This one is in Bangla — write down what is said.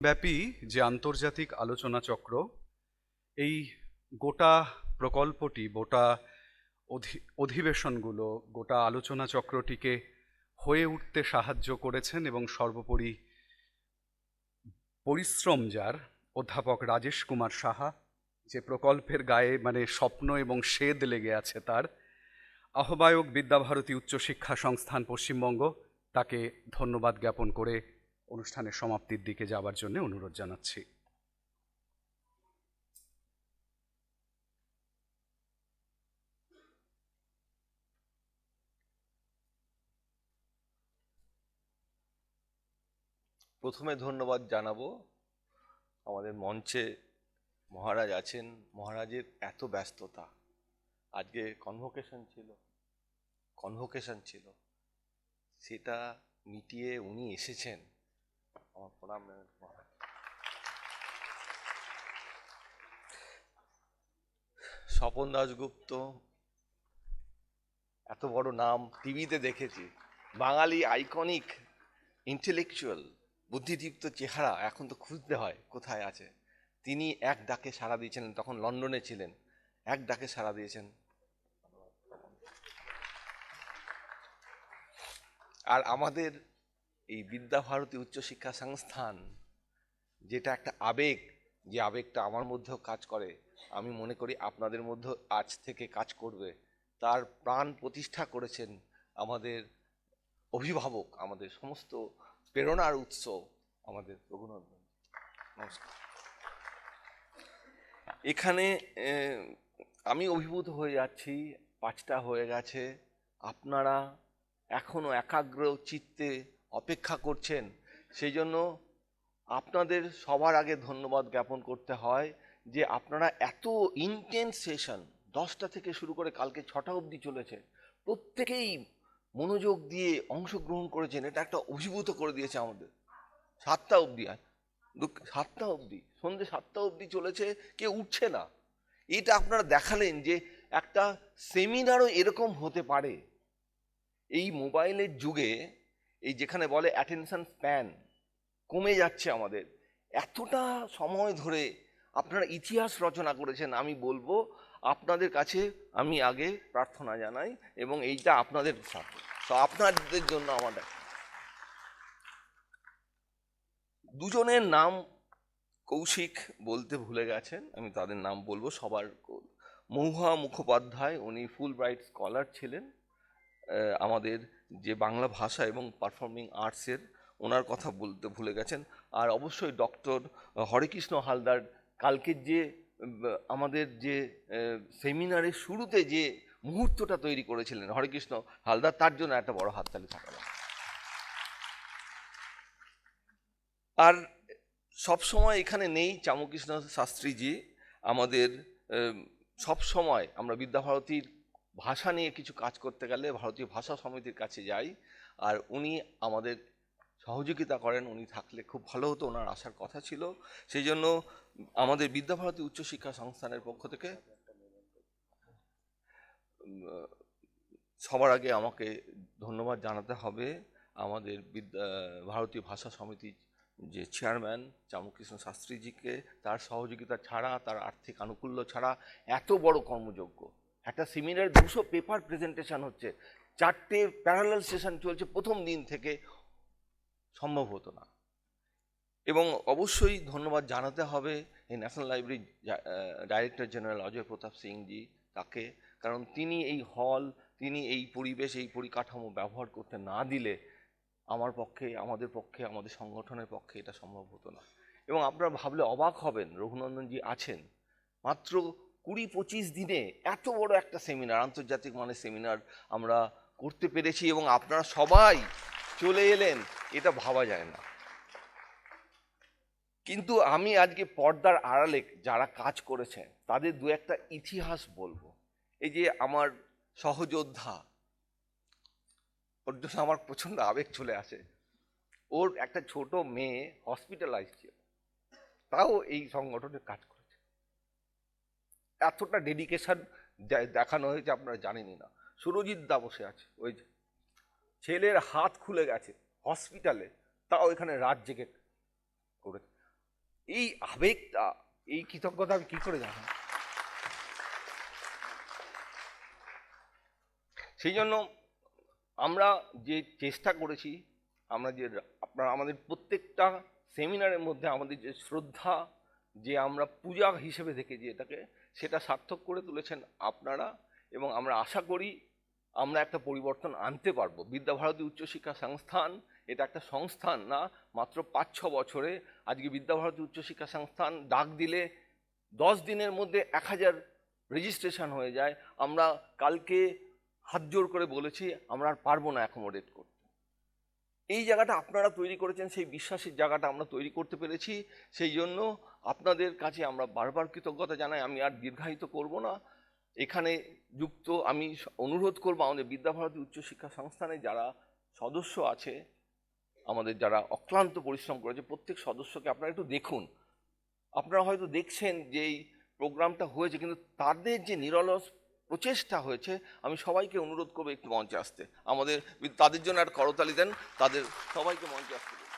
ব্যাপী যে আন্তর্জাতিক আলোচনা চক্র, এই গোটা প্রকল্পটি, গোটা অধিবেশনগুলো, গোটা আলোচনা চক্রটিকে হয়ে উঠতে সাহায্য করেছেন এবং সর্বোপরি পরিশ্রম যার অধ্যাপক রাজেশ কুমার সাহা, যে প্রকল্পের গায়ে মানে স্বপ্ন এবং সেদ লেগে আছে তার, আহ্বায়ক বিদ্যাভারতী উচ্চশিক্ষা সংস্থান পশ্চিমবঙ্গ, তাকে ধন্যবাদ জ্ঞাপন করে অনুষ্ঠানের সমাপ্তির দিকে যাবার জন্য অনুরোধ জানাচ্ছি। প্রথমে ধন্যবাদ জানাবো আমাদের মঞ্চে মহারাজ আছেন। মহারাজের এত ব্যস্ততা, আজকে কনভোকেশন ছিল, সেটা মিটিয়ে উনি এসেছেন। আমার প্রণাম মহারাজ। স্বপন দাশগুপ্ত, এত বড় নাম টিভিতে দেখেছি, বাঙালি আইকনিক ইন্টেলেকচুয়াল বুদ্ধিদীপ্ত চেহারা এখন তো খুঁজতে হয় কোথায় আছে। তিনি এক ডাকে সাড়া দিয়েছিলেন, তখন লন্ডনে ছিলেন, এক ডাকে সাড়া দিয়েছেন। আর আমাদের এই বিদ্যাভারতী উচ্চশিক্ষা সংস্থান, যেটা একটা আবেগ, যে আবেগটা আমার মধ্যেও কাজ করে, আমি মনে করি আপনাদের মধ্যেও আজ থেকে কাজ করবে, তার প্রাণ প্রতিষ্ঠা করেছেন আমাদের অভিভাবক, আমাদের সমস্ত প্রেরণার উৎস আমাদের রঘুনন্দন। নমস্কার। এখানে আমি অভিভূত হয়ে যাচ্ছি, 5টা হয়ে গেছে, আপনারা এখনো একাগ্র চিত্তে অপেক্ষা করছেন, সেই জন্য আপনাদের সবার আগে ধন্যবাদ জ্ঞাপন করতে হয় যে আপনারা এত ইন্টেন্স সেশন, 10টা থেকে শুরু করে কালকে 6টা অবধি চলেছে, প্রত্যেকেই মনোযোগ দিয়ে অংশগ্রহণ করেছেন। এটা একটা অভিভূত করে দিয়েছে আমাদের। 7টা অবধি, 7টা অবধি, সন্ধ্যে 7টা অবধি চলেছে, কেউ উঠছে না। এটা আপনারা দেখালেন যে একটা সেমিনারও এরকম হতে পারে। এই মোবাইলের যুগে, এই যেখানে বলে অ্যাটেনশন স্প্যান কমে যাচ্ছে আমাদের, এতটা সময় ধরে আপনারা ইতিহাস রচনা করেছেন। আমি বলবো আপনাদের কাছে আমি আগে প্রার্থনা জানাই, এবং এইটা আপনাদের সাথে, তো আপনাদের জন্য আমাদের দুজনের নাম কৌশিক বলতে ভুলে গেছেন, আমি তাদের নাম বলবো সবার। মহুয়া মুখোপাধ্যায়, উনি ফুল ব্রাইট স্কলার ছিলেন আমাদের, যে বাংলা ভাষা এবং পারফর্মিং আর্টসের, ওনার কথা বলতে ভুলে গেছেন। আর অবশ্যই ডক্টর হরেকৃষ্ণ হালদার, কালকের যে আমাদের যে সেমিনারের শুরুতে যে মুহূর্তটা তৈরি করেছিলেন হরেকৃষ্ণ হালদার, তার জন্য একটা বড় হাততালি থাকা। আর সব সময় এখানে নেই চামকৃষ্ণ শাস্ত্রীজি, আমাদের সব সময় আমরা বিদ্যাভারতীর ভাষা নিয়ে কিছু কাজ করতে গেলে ভারতীয় ভাষা সমিতির কাছে যাই, আর উনি আমাদের সহযোগিতা করেন। উনি থাকলে খুব ভালো হতো, ওনার আসার কথা ছিল। সেই জন্য আমাদের বিদ্যাভারতী উচ্চশিক্ষা সংস্থানের পক্ষ থেকে সবার আগে আমাকে ধন্যবাদ জানাতে হবে আমাদের ভারতীয় ভাষা সমিতির যে চেয়ারম্যান চামকৃষ্ণ শাস্ত্রীজিকে। তার সহযোগিতা ছাড়া, তার আর্থিক আনুকূল্য ছাড়া এত বড় কর্মযজ্ঞ, একটা সেমিনার 200 পেপার প্রেজেন্টেশন হচ্ছে, 4টে প্যারালাল সেশন চলছে প্রথম দিন থেকে, সম্ভব হতো না। এবং অবশ্যই ধন্যবাদ জানাতে হবে এই ন্যাশনাল লাইব্রেরির ডাইরেক্টর জেনারেল অজয় প্রতাপ সিংজি, তাকে, কারণ তিনি এই হল, তিনি এই পরিবেশ, এই পরিকাঠামো ব্যবহার করতে না দিলে আমার পক্ষে, আমাদের পক্ষে, আমাদের সংগঠনের পক্ষে এটা সম্ভব হতো না। এবং আপনারা ভাবলে অবাক হবেন, রঘুনন্দনজি আছেন, মাত্র 20-25 দিনে এত বড় একটা সেমিনার, আন্তর্জাতিক মানের সেমিনার আমরা করতে পেরেছি, এবং আপনারা সবাই চলে এলেন, এটা ভাবা যায় না। কিন্তু আমি আজকে পর্দার আড়ালে যারা কাজ করেছেন তাদের দু একটা ইতিহাস বলবো। এই যে আমার সহযোদ্ধা, ওর জন্য আমার প্রচন্ড আবেগ চলে আসে। ওর একটা ছোট মেয়ে হসপিটালাইজ ছিল, তাও এই সংগঠনে কাজ করেছে। এতটা ডেডিকেশন দেখানো হয়েছে আপনারা জানেনই না। সুরজিৎ দা বসে আছে, ওই ছেলের হাত খুলে গেছে হসপিটালে, তাও এখানে রাত জেগে করেছে। এই আবেগটা, এই কৃতজ্ঞতা আমি কি করে জানাবো? সেই জন্য আমরা যে চেষ্টা করেছি, আমরা যে আপনারা আমাদের প্রত্যেকটা সেমিনারের মধ্যে আমাদের যে শ্রদ্ধা, যে আমরা পূজা হিসেবে দেখেছি এটাকে, সেটা সার্থক করে তুলেছেন আপনারা। এবং আমরা আশা করি আমরা একটা পরিবর্তন আনতে পারবো। বিদ্যাভারতী উচ্চশিক্ষা সংস্থান এটা একটা সংস্থান না, মাত্র 5-6 বছরে আজকে বিদ্যাভারতী উচ্চশিক্ষা সংস্থান ডাক দিলে 10 দিনের মধ্যে 1000 রেজিস্ট্রেশন হয়ে যায়। আমরা কালকে হাত জোর করে বলেছি আমরা আর পারবো না অ্যাকোমোডেট করতে। এই জায়গাটা আপনারা তৈরি করেছেন, সেই বিশ্বাসের জায়গাটা আমরা তৈরি করতে পেরেছি। সেই জন্য আপনাদের কাছে আমরা বারবার কৃতজ্ঞতা জানাই। আমি আর দীর্ঘায়িত করব না। এখানে যুক্ত আমি অনুরোধ করব আমাদের বিদ্যাভারতী উচ্চশিক্ষা সংস্থানে যারা সদস্য আছে, আমাদের যারা অক্লান্ত পরিশ্রম করেছে, প্রত্যেক সদস্যকে আপনারা একটু দেখুন। আপনারা হয়তো দেখছেন যে এই প্রোগ্রামটা হয়েছে, কিন্তু তাদের যে নিরলস প্রচেষ্টা হয়েছে, আমি সবাইকে অনুরোধ করবো একটু মঞ্চে আসতে। আমাদের তাদের জন্য একটা করতালি দেন, তাদের সবাইকে মঞ্চে আসতে দিন।